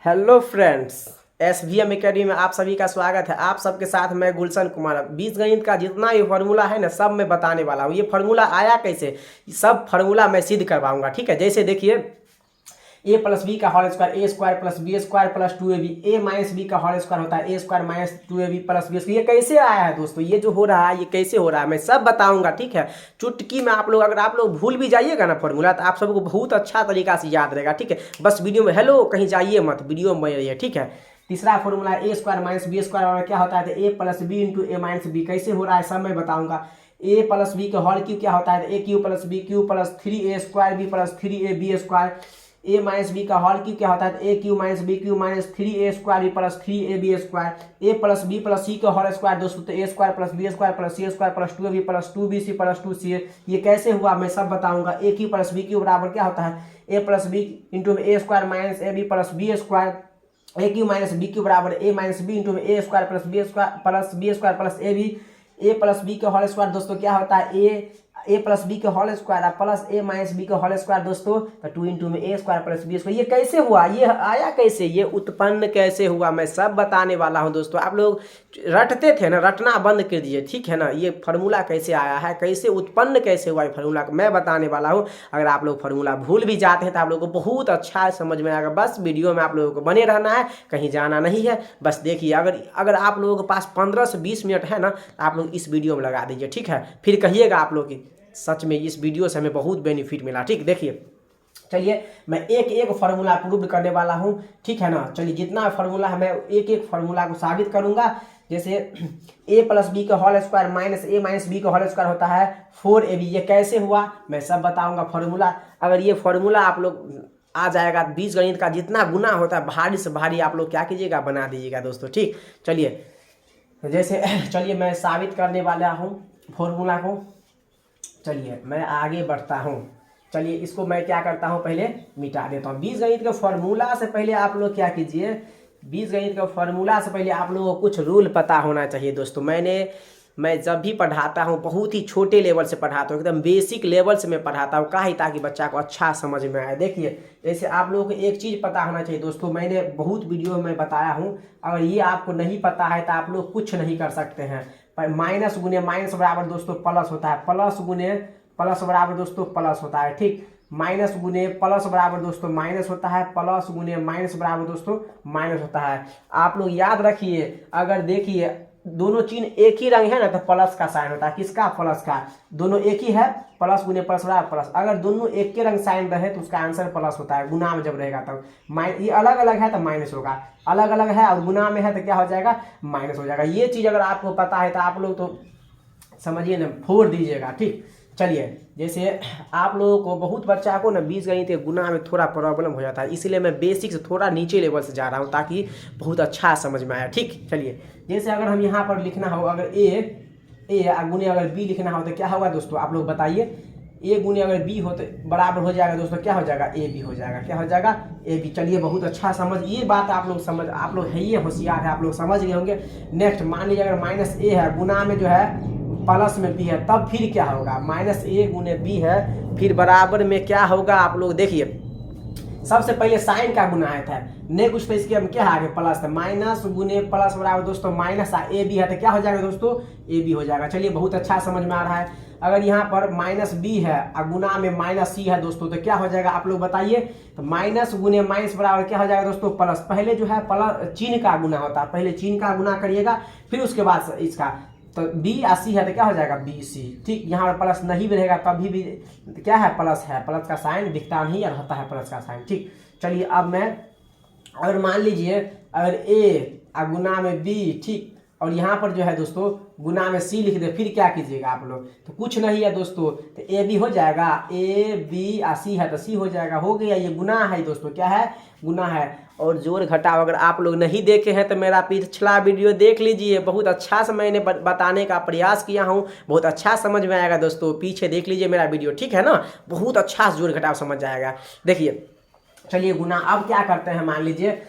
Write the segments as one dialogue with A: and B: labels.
A: Hello friends, SVM academy में आप सभी का स्वागत है। आप सबके साथ मैं गुलशन कुमार। बीजगणित का जितना भी फार्मूला है ना, सब मैं बताने वाला हूँ। ये फार्मूला आया कैसे, सब फार्मूला मैं सिद्ध करवाऊंगा। ठीक है, जैसे देखिए a प्लस बी का whole square A square plus B square plus 2ab, a minus b का होल स्क्वायर होता है ए square minus 2ab plus B square. ये कैसे आया है दोस्तों, ये जो हो रहा है ये कैसे हो रहा है मैं सब बताऊंगा। ठीक है, चुटकी में आप लोग, अगर आप लोग भूल भी जाइएगा ना फॉर्मूला, तो आप सबको बहुत अच्छा तरीका से याद रहेगा। ठीक है, बस वीडियो में हेलो कहीं जाइए मत, वीडियो में रहिए। ठीक है, तीसरा formula a square minus b square क्या होता है, तो a plus B into a minus b. कैसे हो रहा है सब मैं बताऊंगा। ए प्लस बी का होल क्यू क्या होता है, a cube plus B cube plus 3a square b plus 3ab square. A minus b का होल क्यू क्या होता है, a cube minus B cube minus 3a square b plus 3ab square. A plus B plus C का whole square दोस्तों, तो A square plus B square plus C square plus 2ab plus 2bc plus 2ca। ये कैसे हुआ मैं सब बताऊंगा। A cube plus B cube बराबर क्या होता है, A plus B into A square minus A B plus B square. A cube minus B cube बराबर A minus B into A square plus B square plus A B. A plus B का whole square दोस्तों क्या होता है, A plus B का whole square plus ए minus b का whole square दोस्तों, तो 2 इंटू में ए स्क्वायर प्लस बी स्क्वायर। ये कैसे हुआ, ये आया कैसे, ये उत्पन्न कैसे हुआ मैं सब बताने वाला हूं दोस्तों। आप लोग रटते थे ना, रटना बंद कर दीजिए। ठीक है ना, ये फार्मूला कैसे आया है, कैसे उत्पन्न कैसे हुआ, ये फार्मूला मैं बताने वाला हूँ। अगर आप लोग फार्मूला भूल भी जाते हैं तो आप लोगों को बहुत अच्छा समझ में आएगा। बस वीडियो में आप लोगों को बने रहना है, कहीं जाना नहीं है। बस देखिए, अगर आप लोगों के पास 15 से 20 मिनट है ना, तो आप लोग इस वीडियो में लगा दीजिए। ठीक है, फिर कहिएगा आप लोग की सच में इस वीडियो से हमें बहुत बेनिफिट मिला। ठीक, देखिए चलिए मैं एक एक फार्मूला प्रूव करने वाला हूं। ठीक है ना, चलिए जितना फार्मूला है मैं एक एक फार्मूला को साबित करूंगा। जैसे a प्लस बी का होल स्क्वायर माइनस ए माइनस बी का होल स्क्वायर होता है 4ab। ये कैसे हुआ मैं सब बताऊंगा फार्मूला। अगर ये फार्मूला आप लोग आ जाएगा, बीजगणित का जितना गुना होता है भारी से भारी आप लोग क्या कीजिएगा, बना दीजिएगा दोस्तों। ठीक, चलिए जैसे चलिए मैं साबित करने वाला हूँ फार्मूला को। चलिए मैं आगे बढ़ता हूँ। चलिए इसको मैं क्या करता हूँ, पहले मिटा देता हूँ। बीजगणित के फार्मूला से पहले आप लोग क्या कीजिए, बीजगणित का फार्मूला से पहले आप लोगों को कुछ रूल पता होना चाहिए दोस्तों। मैं जब भी पढ़ाता हूँ बहुत ही छोटे लेवल से पढ़ाता हूँ, एकदम बेसिक लेवल से मैं पढ़ाता हूँ, काहे ताकि बच्चा को अच्छा समझ में आए। देखिए जैसे आप लोगों को एक चीज़ पता होना चाहिए दोस्तों, मैंने बहुत वीडियो में बताया हूँ। अगर ये आपको नहीं पता है तो आप लोग कुछ नहीं कर सकते हैं। माइनस गुने माइनस बराबर दोस्तों प्लस होता है, प्लस गुने प्लस बराबर दोस्तों प्लस होता है। ठीक, माइनस गुने प्लस बराबर दोस्तों माइनस होता है, प्लस गुने माइनस बराबर दोस्तों माइनस होता है। आप लोग याद रखिए, अगर देखिए दोनों चिन्ह एक ही रंग है ना, तो प्लस का साइन होता है। किसका, प्लस का। दोनों एक ही है, प्लस गुने प्लस बराबर प्लस। अगर दोनों एक के रंग साइन रहे तो उसका आंसर प्लस होता है, गुना में जब रहेगा तब। ये अलग अलग है तो माइनस होगा, अलग अलग है और गुना में है तो क्या हो जाएगा, माइनस हो जाएगा। ये चीज़ अगर आपको पता है तो आप लोग तो समझिए ना, फोड़ दीजिएगा। ठीक, चलिए जैसे आप लोगों को बहुत बच्चा को ना बीजगणित के गुना में थोड़ा प्रॉब्लम हो जाता है, इसलिए मैं बेसिक से थोड़ा नीचे लेवल से जा रहा हूँ ताकि बहुत अच्छा समझ में आया। ठीक, चलिए जैसे अगर हम यहाँ पर लिखना हो, अगर ए गुने अगर बी लिखना हो तो क्या होगा दोस्तों, आप लोग बताइए। ए गुने अगर बी हो तो बराबर हो जाएगा दोस्तों, क्या हो जाएगा, ए बी हो जाएगा। क्या हो जाएगा, ए बी। चलिए बहुत अच्छा समझ, ये बात आप लोग समझ, आप लोग है ये होशियार है, आप लोग समझ गए होंगे। नेक्स्ट मान लीजिए अगर माइनस ए है, गुना में जो है प्लस में बी है, तब फिर क्या होगा, माइनस ए गुने बी है, फिर बराबर में क्या होगा आप लोग देखिए। सबसे पहले साइन का गुना आया था, नेक्स्ट पे इसके हम क्या आगे प्लस था, माइनस गुने प्लस बराबर दोस्तों माइनस ए बी है, तो क्या हो जाएगा दोस्तों, ए बी हो जाएगा। चलिए बहुत अच्छा समझ में आ रहा है। अगर यहाँ पर माइनस बी है और गुना में माइनस सी है दोस्तों, तो क्या हो जाएगा आप लोग बताइए। तो माइनस गुने माइनस बराबर क्या हो जाएगा दोस्तों, प्लस। पहले जो है प्लस चिन्ह का गुना होता है, पहले चिन्ह का गुना करिएगा, फिर उसके बाद इसका। तो बी या सी है तो क्या हो जाएगा, बी सी। ठीक, यहाँ पर प्लस नहीं भी रहेगा तभी भी क्या है, प्लस है, प्लस का साइन दिखता नहीं और होता है प्लस का साइन। ठीक, चलिए अब मैं अगर मान लीजिए अगर ए गुना में बी, ठीक, और यहाँ पर जो है दोस्तों गुना में सी लिख दे, फिर क्या कीजिएगा आप लोग, तो कुछ नहीं है दोस्तों, तो ए बी हो जाएगा, ए बी आ सी है तो सी हो जाएगा, हो गया। ये गुना है दोस्तों, क्या है, गुना है। और जोड़ घटाव अगर आप लोग नहीं देखे हैं तो मेरा पिछला वीडियो देख लीजिए, बहुत अच्छा से मैंने बताने का प्रयास किया हूँ, बहुत अच्छा समझ में आएगा दोस्तों। पीछे देख लीजिए मेरा वीडियो, ठीक है ना, बहुत अच्छा से जोड़ घटाव समझ जाएगा। देखिए चलिए गुना अब क्या करते हैं, मान लीजिए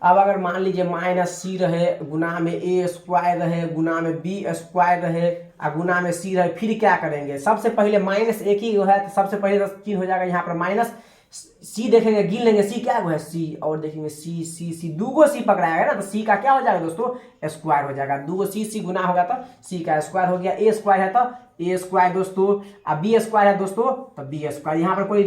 A: अब अगर मान लीजिए माइनस सी रहे, गुना में ए स्क्वायर रहे, गुना में बी स्क्वायर रहे और गुना में सी रहे, फिर क्या करेंगे। सबसे पहले माइनस एक ही है तो सबसे पहले चिन्ह हो जाएगा यहाँ पर माइनस, सी देखेंगे, गिन लेंगे सी क्या है सी, और देखेंगे सी सी सी, दूगो सी पकड़ाएगा ना तो सी का क्या हो जाएगा दोस्तों स्क्वायर हो जाएगा। दूगो सी गुना होगा तो सी का स्क्वायर हो गया। ए स्क्वायर है तो ए स्क्वायर दोस्तों, अब बी स्क्वायर है दोस्तों तो बी स्क्वायर। यहाँ पर कोई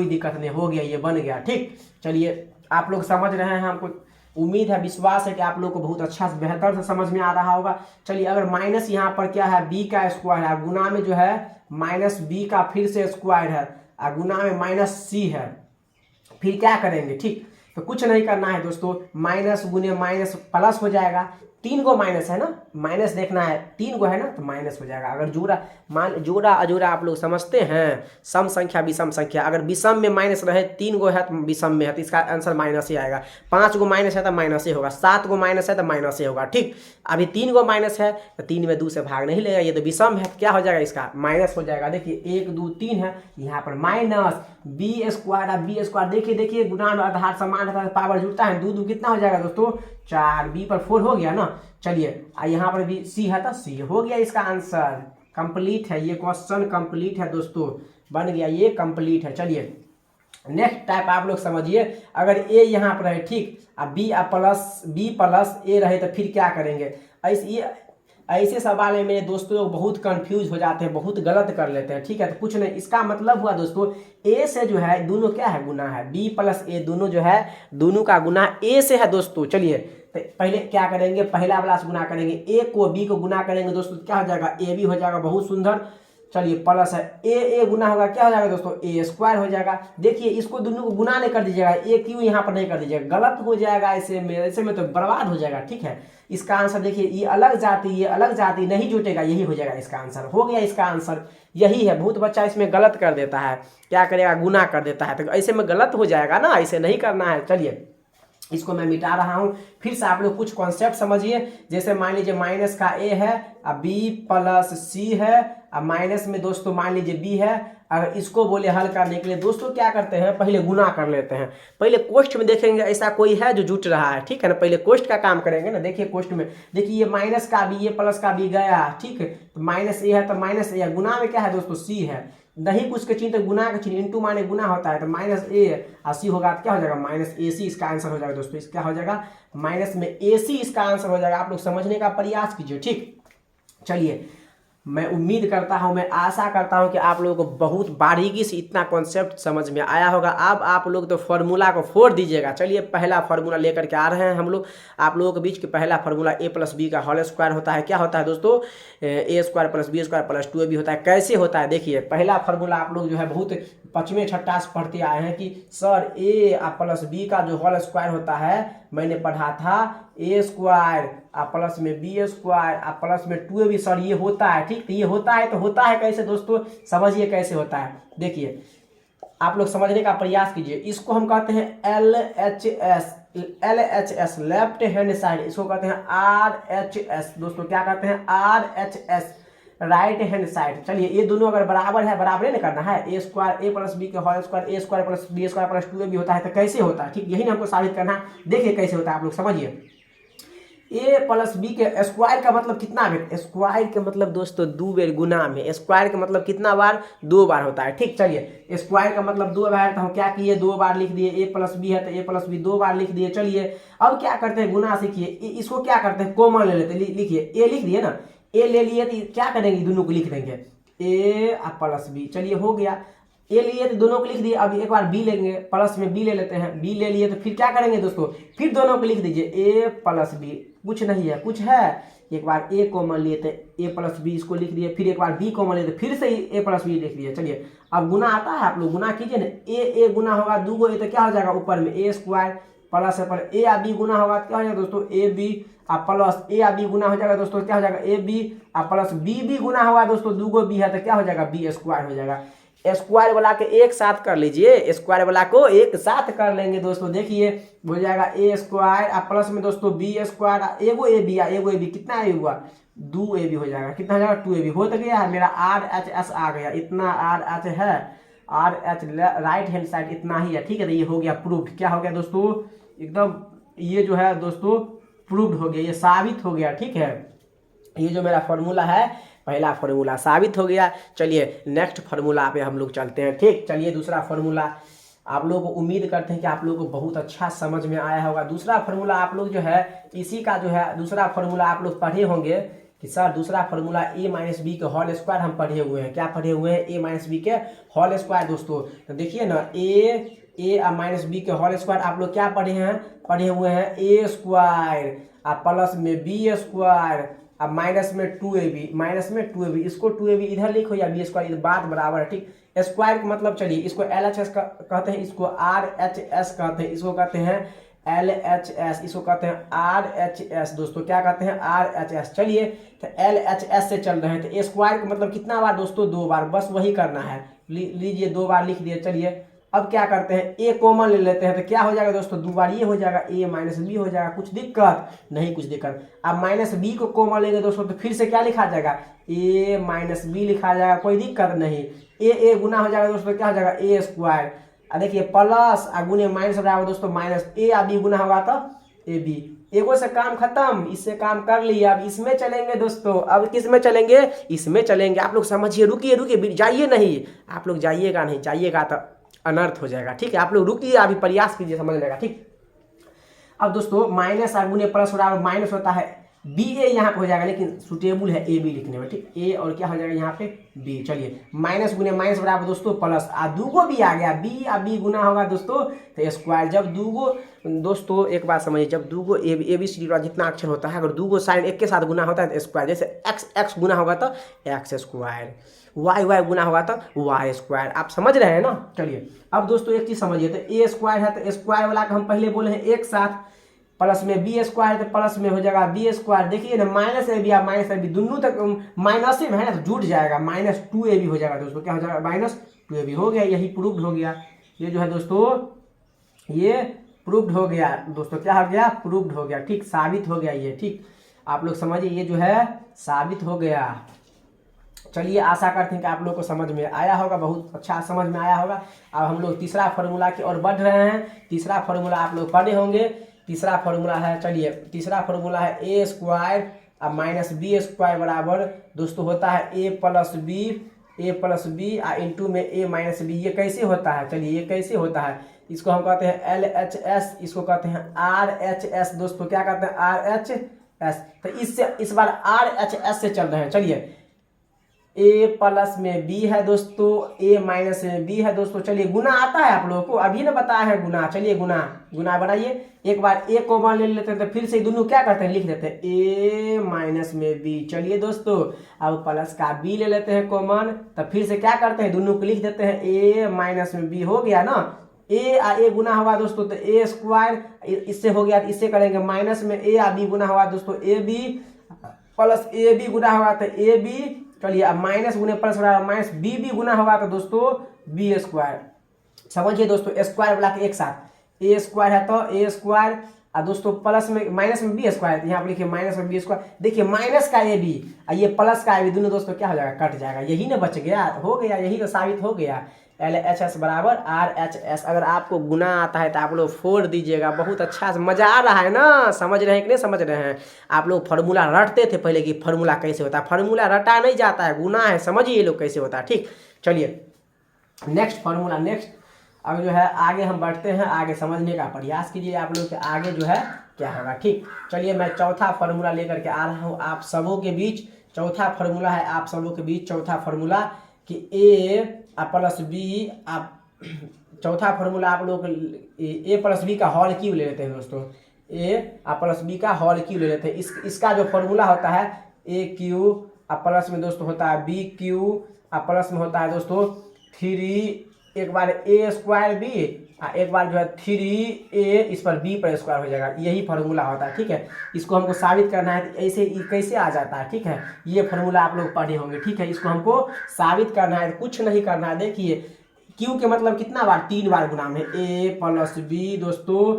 A: दिक्कत नहीं, हो गया, ये बन गया। ठीक, चलिए आप लोग समझ रहे हैं, हमको उम्मीद है, विश्वास है कि आप लोग को बहुत अच्छा से बेहतर से समझ में आ रहा होगा। चलिए अगर माइनस यहाँ पर क्या है बी का स्क्वायर है, गुना में जो है माइनस बी का फिर से स्क्वायर है, और गुना में माइनस सी है, फिर क्या करेंगे। ठीक, तो कुछ नहीं करना है दोस्तों, माइनस गुने माइनस प्लस हो जाएगा। 3 गो माइनस है ना, माइनस देखना है, 3 गो है ना तो माइनस हो जाएगा। अगर जोड़ा अजोड़ा आप लोग समझते हैं, सम संख्या विषम संख्या, अगर विषम में माइनस रहे 3 गो है तो विषम में है तो इसका आंसर माइनस ही आएगा। 5 गो माइनस है तो माइनस ही होगा, 7 गो माइनस है तो माइनस ही होगा। ठीक, अभी 3 गो माइनस है तो 3 में 2 से भाग नहीं लेगा, ये तो विषम है, क्या हो जाएगा इसका माइनस हो जाएगा। देखिए 1 2 3 है, यहाँ पर minus b square, b square देखिए गुणा में आधार समान रहता है, पावर जुड़ता है, 2 2 कितना हो जाएगा दोस्तों 4, बी पर 4 हो गया ना। चलिए यहाँ पर भी सी है तो सी हो गया, इसका आंसर कंप्लीट है, ये क्वेश्चन कंप्लीट है दोस्तों, बन गया, ये कंप्लीट है। चलिए नेक्स्ट टाइप आप लोग समझिए, अगर ए यहाँ पर है ठीक, अब बी प्लस ए रहे तो फिर क्या करेंगे। ऐसे सवाल में मेरे दोस्तों लोग बहुत कंफ्यूज हो जाते हैं, बहुत गलत कर लेते हैं। ठीक है, तो कुछ नहीं, इसका मतलब हुआ दोस्तों ए से जो है दोनों क्या है गुना है, बी प्लस ए दोनों जो है दोनों का गुना ए से है दोस्तों। चलिए तो पहले क्या करेंगे, पहला वाला से गुना करेंगे, ए को बी को गुना करेंगे दोस्तों, क्या हो जाएगा ए बी हो जाएगा, बहुत सुंदर। चलिए प्लस है ए गुना होगा, क्या हो जाएगा दोस्तों ए स्क्वायर हो जाएगा। देखिए इसको दोनों को गुना नहीं कर दीजिएगा, ए क्यों यहाँ पर नहीं कर दीजिएगा, गलत हो जाएगा, ऐसे में तो बर्बाद हो जाएगा। ठीक है, इसका आंसर देखिए, ये अलग जाति नहीं जुटेगा, यही हो जाएगा इसका आंसर, हो गया इसका आंसर यही है। बहुत बच्चा इसमें गलत कर देता है, क्या करेगा गुना कर देता है, तो ऐसे में गलत हो जाएगा ना, ऐसे नहीं करना है। चलिए इसको मैं मिटा रहा हूं, फिर से आप लोग कुछ कॉन्सेप्ट समझिए। जैसे मान लीजिए माइनस का ए है, अब बी प्लस सी है, अब माइनस में दोस्तों मान लीजिए बी है। अगर इसको बोले हल करने के लिए दोस्तों क्या करते हैं, पहले गुना कर लेते हैं, पहले कोष्ठ में देखेंगे ऐसा कोई है जो जुट रहा है। ठीक है ना, पहले कोष्ठ का काम करेंगे ना। देखिए कोष्ठ में देखिए ये माइनस का बी, ये प्लस का बी गया। ठीक है, तो माइनस ए है तो माइनस ए, गुना में क्या है दोस्तों सी है, नहीं कुछ के चिन्ह तो गुना का चिन्ह, इंटू माने गुना होता है, तो माइनस ए और सी होगा तो क्या हो जाएगा माइनस ए सी, इसका आंसर हो जाएगा दोस्तों। इसका हो जाएगा माइनस में ए सी, इसका आंसर हो जाएगा। आप लोग समझने का प्रयास कीजिए। ठीक, चलिए मैं उम्मीद करता हूं, मैं आशा करता हूं कि आप लोगों को बहुत बारीकी से इतना कॉन्सेप्ट समझ में आया होगा। अब आप लोग तो फॉर्मूला को फोड़ दीजिएगा। चलिए पहला फॉर्मूला लेकर के आ रहे हैं हम लोग आप लोगों के बीच के। पहला फॉर्मूला ए प्लस बी का होल स्क्वायर होता है, क्या होता है दोस्तों A square plus B square plus 2ab होता है। कैसे होता है देखिए, पहला फॉर्मूला आप लोग जो है बहुत 5वें छठा से पढ़ते आए हैं कि सर ए प्लस बी का जो होल स्क्वायर होता है, मैंने पढ़ा था ए स्क्वायर प्लस में बी स्क्वायर प्लस में 2ab, सर ये होता है। ठीक, तो ये होता है, तो होता है कैसे दोस्तों, समझिए कैसे होता है। देखिए आप लोग समझने का प्रयास कीजिए। इसको हम कहते हैं LHS लेफ्ट हैंड साइड, इसको कहते हैं RHS दोस्तों, क्या कहते हैं RHS राइट हैंड साइड। चलिए ये दोनों अगर बराबर है, बराबर नहीं करना है, ए स्क्वायर ए प्लस बी के होल स्क्वायर ए square plus B square plus 2ab होता है, तो कैसे होता है। ठीक, यही ना हमको साबित करना है। देखिए कैसे होता है, आप लोग समझिए। ए प्लस बी के स्क्वायर का मतलब कितना बेर, स्क्वायर के मतलब दोस्तों 2 बेर गुना में, स्क्वायर का मतलब कितना बार 2 बार होता है। ठीक, चलिए स्क्वायर का मतलब 2 बार, तो हम क्या किए 2 बार लिख दिए। ए प्लस बी है तो ए प्लस बी 2 बार लिख दिए। चलिए अब क्या करते हैं, गुना सीखिए, इसको क्या करते हैं कॉमन ले लेते हैं। लिखिए ए लिख दिए ना, ए ले लिए तो क्या करेंगे दोनों को लिख देंगे ए प्लस बी। चलिए हो गया, ए लिए तो दोनों को लिख दिए। अब एक बार बी लेंगे, प्लस में बी ले लेते हैं, बी ले लिए तो फिर क्या करेंगे दोस्तों, फिर दोनों को लिख दीजिए ए प्लस बी। कुछ नहीं है, कुछ है, एक बार ए कॉमन लिए थे ए प्लस बी, इसको लिख दिए, फिर एक बार बी कॉमन लिए थे, फिर से ए प्लस बी लिख दिए। चलिए अब गुना आता है, आप लोग गुना कीजिए ना, ए गुना होगा 2 गो ए, तो क्या हो जाएगा ऊपर में ए स्क्वायर प्लस है पर ए बी गुना होगा, क्या हो जाएगा दोस्तों A B plus A B गुना हो जाएगा दोस्तों, क्या हो जाएगा ए बी प्लस बी गुना होगा दोस्तों, 2 गो बी है तो क्या हो जाएगा बी स्क्वायर हो जाएगा। स्क्वायर वाला के एक साथ कर लीजिए, स्क्वायर वाला को एक साथ कर लेंगे दोस्तों। देखिए हो जाएगा ए स्क्वायर प्लस में दोस्तों बी स्क्वायर, एगो ए बी कितना ए हुआ 2ab हो जाएगा, कितना हो जाएगा 2ab हो तो गया है। मेरा RHS आ गया, इतना RH है, RH राइट हैंड साइड इतना ही है। ठीक है, तो ये हो गया प्रूव्ड। क्या हो गया दोस्तों, एकदम ये जो है दोस्तों प्रूव्ड हो गया, ये साबित हो गया। ठीक है, ये जो मेरा फॉर्मूला है पहला फॉर्मूला साबित हो गया। चलिए नेक्स्ट फॉर्मूला पे हम लोग चलते हैं। ठीक, चलिए दूसरा फॉर्मूला आप लोगों को उम्मीद करते हैं कि आप लोगों को बहुत अच्छा समझ में आया होगा। दूसरा फार्मूला आप लोग जो है इसी का जो है दूसरा फार्मूला आप लोग पढ़े होंगे कि सर दूसरा फार्मूला a माइनस बी के होल स्क्वायर हम पढ़े हुए हैं। क्या पढ़े हुए हैं? a माइनस बी के होल स्क्वायर दोस्तों। तो देखिए ना a माइनस बी के होल स्क्वायर आप लोग क्या पढ़े हुए हैं a स्क्वायर अब प्लस में b स्क्वायर अब माइनस में 2ab इसको 2ab इधर लिखो या b स्क्वायर, बात बराबर है ठीक। स्क्वायर का मतलब चलिए इसको LHS कहते हैं, इसको RHS कहते हैं, इसको कहते हैं LHS, इसको कहते हैं RHS दोस्तों। क्या कहते हैं? RHS। चलिए तो LHS से चल रहे हैं तो ए स्क्वायर का मतलब कितना बार दोस्तों? 2 बार, बस वही करना है। लीजिए 2 बार लिख दिए। चलिए अब क्या करते हैं ए कॉमन ले लेते हैं तो क्या हो जाएगा दोस्तों? 2 बार ये हो जाएगा a माइनस बी हो जाएगा। कुछ दिक्कत नहीं, कुछ दिक्कत। अब माइनस बी को कॉमन लेंगे दोस्तों तो फिर से क्या लिखा जाएगा? a माइनस बी लिखा जाएगा, कोई दिक्कत नहीं। ए गुना हो जाएगा दोस्तों, क्या हो जाएगा? a square. देखिए प्लस गुने माइनस हो जाएगा दोस्तों माइनस a आ बी गुना होगा तो ए बी। एगो से काम खत्म, इससे काम कर लिया। अब इसमें चलेंगे दोस्तों। अब किस में चलेंगे? इसमें चलेंगे। आप लोग समझिए, रुकिए जाइए नहीं, आप लोग जाइएगा नहीं, जाइएगा तो अनर्थ हो जाएगा ठीक है। आप लोग रुकिए, अभी प्रयास कीजिए समझने का ठीक। अब दोस्तों माइनस गुने प्लस हो रहा है, माइनस होता है बी ए यहाँ पे हो जाएगा, लेकिन सुटेबल है ए बी लिखने में ठीक। ए और क्या हो जाएगा यहाँ पे? बी। चलिए माइनस गुने माइनस बराबर दोस्तों प्लस दूगो भी आ गया, बी आ बी गुना होगा दोस्तों तो स्क्वायर। जब दूगो दोस्तों एक बात समझिए, जब दूगो ए बी सी डी जितना अक्षर होता है अगर दूगो साइन एक के साथ गुना होता है तो स्क्वायर। जैसे एक्स गुना होगा तो एक्स स्क्वायर, वाई गुना होगा तो वाई स्क्वायर। आप समझ रहे हैं ना? चलिए अब दोस्तों एक चीज समझिए, तो ए स्क्वायर है तो स्क्वायर वाला का हम पहले बोले हैं एक साथ, प्लस में बी स्क्वायर तो प्लस में हो जाएगा बी स्क्वायर। देखिए ना माइनस ए बी माइनस ए बी दोनों तक माइनस में है ना तो जुट जाएगा, माइनस 2ab हो जाएगा दोस्तों। क्या हो जाएगा? माइनस 2ab हो गया। यही प्रूव्ड हो गया। ये जो है दोस्तों ये प्रूव्ड हो गया दोस्तों। क्या हो गया? प्रूव्ड हो गया ठीक, साबित हो गया ये ठीक। आप लोग समझिए ये जो है साबित हो गया। चलिए आशा करते हैं कि आप लोग को समझ में आया होगा, बहुत अच्छा समझ में आया होगा। अब हम लोग तीसरा फार्मूला की ओर बढ़ रहे हैं। तीसरा फार्मूला आप लोग पढ़े होंगे। तीसरा फार्मूला है, चलिए तीसरा फार्मूला है ए स्क्वायर अब माइनस बी स्क्वायर बराबर दोस्तों होता है ए प्लस बी इंटू में ए माइनस बी। ये कैसे होता है? चलिए ये कैसे होता है? इसको हम कहते हैं LHS, इसको कहते हैं RHS दोस्तों। क्या कहते हैं? RHS। तो इससे इस बार RHS से चल रहे हैं। चलिए a प्लस में b है दोस्तों, a माइनस में b है दोस्तों। चलिए गुना आता है आप लोगों को, अभी ना बताया है गुना। चलिए गुना बनाइए। एक बार a कॉमन ले लेते हैं तो फिर से दोनों क्या करते हैं? लिख देते हैं a माइनस में b। चलिए दोस्तों अब प्लस का b ले लेते हैं कॉमन, तो फिर से क्या करते हैं? दोनों को लिख देते हैं a माइनस में b। हो गया ना? a गुना हुआ दोस्तों तो a स्क्वायर, इससे हो गया तो इससे करेंगे माइनस में a आ b गुना हुआ दोस्तों a b plus a b गुना हुआ तो a b। चलिए अब माइनस गुने प्लस हो रहा है, माइनस बी गुना होगा तो दोस्तों बी स्क्वायर। समझिए दोस्तों स्क्वायर वाला के एक साथ ए स्क्वायर है तो ए स्क्वायर और दोस्तों प्लस में माइनस में बी स्क्वायर, यहाँ पर लिखिए माइनस में बी स्क्वायर। देखिए माइनस का ए बी और ये प्लस का ए बी दोनों दोस्तों क्या हो जाएगा? कट जाएगा। यही ना बच गया, हो गया, यही तो साबित हो गया। LHS बराबर RHS। अगर आपको गुना आता है तो आप लोग फोड़ दीजिएगा। बहुत अच्छा मजा आ रहा है ना? समझ रहे हैं कि नहीं समझ रहे हैं? आप लोग फार्मूला रटते थे पहले कि फार्मूला कैसे होता है। फार्मूला रटा नहीं जाता है, गुना है। समझिए ये लोग कैसे होता है ठीक। चलिए नेक्स्ट फार्मूला, नेक्स्ट अब जो है आगे हम बढ़ते हैं, आगे समझने का प्रयास कीजिए आप लोग के आगे जो है क्या होगा ठीक। चलिए मैं चौथा फार्मूला लेकर के आ रहा हूँ आप सबों के बीच। चौथा फार्मूला है आप सबों के बीच, चौथा फार्मूला कि ए प्लस बी। आप चौथा फार्मूला आप लोग ए प्लस बी का होल क्यूब ले लेते हैं दोस्तों। ए प्लस बी का होल क्यूब ले लेते हैं। इसका जो फार्मूला होता है ए क्यू प्लस में दोस्तों होता है बी क्यू प्लस में होता है दोस्तों 3 एक बार ए स्क्वायर बी एक बार जो है 3a इस पर b पर स्क्वायर हो जाएगा। यही फार्मूला होता है ठीक है। इसको हमको साबित करना है तो ऐसे कैसे आ जाता है ठीक है। ये फार्मूला आप लोग पढ़े होंगे ठीक है। इसको हमको साबित करना है, कुछ नहीं करना है। देखिए क्यू के मतलब कितना बार? 3 बार गुना में a प्लस बी दोस्तों,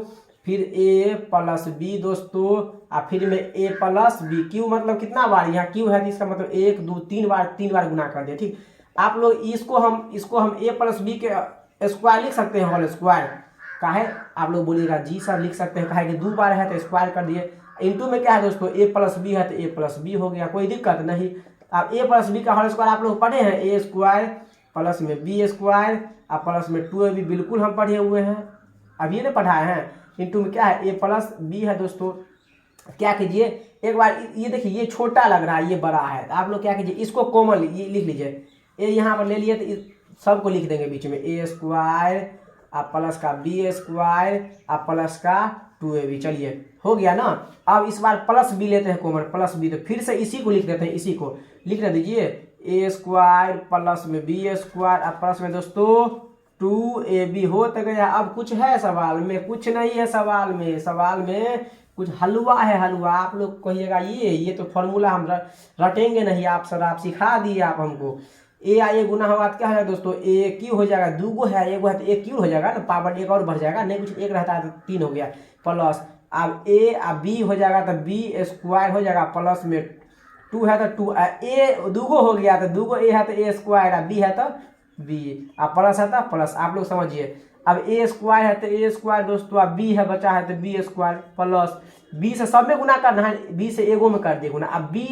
A: फिर a प्लस बी दोस्तों और फिर में a प्लस बी। क्यू मतलब कितना बार? यहाँ क्यू है तो इसका मतलब 1 2 3 बार गुना कर दिया ठीक। आप लोग इसको हम a प्लस बी के स्क्वायर लिख सकते हैं, होल स्क्वायर। काहे? आप लोग बोलिएगा जी सर लिख सकते हैं, काहे कि 2 बार है तो स्क्वायर कर दिए। इंटू में क्या है दोस्तों? a प्लस बी है तो a प्लस बी हो गया, कोई दिक्कत नहीं। अब a प्लस बी का होल स्क्वायर आप लोग पढ़े हैं, a स्क्वायर प्लस में बी स्क्वायर और प्लस में 2ab बिल्कुल हम पढ़े हुए हैं, अब ये ना पढ़ाए हैं। इंटू में क्या है ए प्लस बी है दोस्तों। क्या कीजिए एक बार ये देखिए, ये छोटा लग रहा है ये बड़ा है, तो आप लोग क्या कीजिए इसको कॉमन ये लिख लीजिए, ए यहाँ पर ले लिए तो सबको लिख देंगे बीच में ए स्क्वायर और प्लस का बी स्क्वायर और प्लस का 2ab। चलिए हो गया ना। अब इस बार प्लस बी लेते हैं कॉमन, प्लस बी, तो फिर से इसी को लिख देते हैं, इसी को लिख दीजिए ए स्क्वायर प्लस में बी स्क्वायर और प्लस में दोस्तों 2ab हो तो गया। अब कुछ है सवाल में? कुछ नहीं है सवाल में, सवाल में कुछ हलवा है, हलवा। आप लोग कहिएगा ये तो फॉर्मूला हम रटेंगे नहीं आप सर, आप सिखा दिए आप हमको। ए आ ए गुना होगा तो क्या है दोस्तों, ए क्यू हो जाएगा, दूगो है एगो है तो ए क्यू हो जाएगा ना, पावर एक और बढ़ जाएगा, नहीं कुछ एक रहता है तो 3 हो गया प्लस। अब ए आ बी हो जाएगा तो बी स्क्वायर हो जाएगा, प्लस में 2 है तो 2 ए दूगो हो गया तो दूगो ए है तो ए स्क्वायर और बी है तो बी, अब प्लस है तो प्लस। आप लोग समझिए, अब ए स्क्वायर है तो ए स्क्वायर दोस्तों, अब बी है बचा है तो बी स्क्वायर प्लस बी से सब में गुना करना है, बी से एगो में कर दिए गुना। अब बी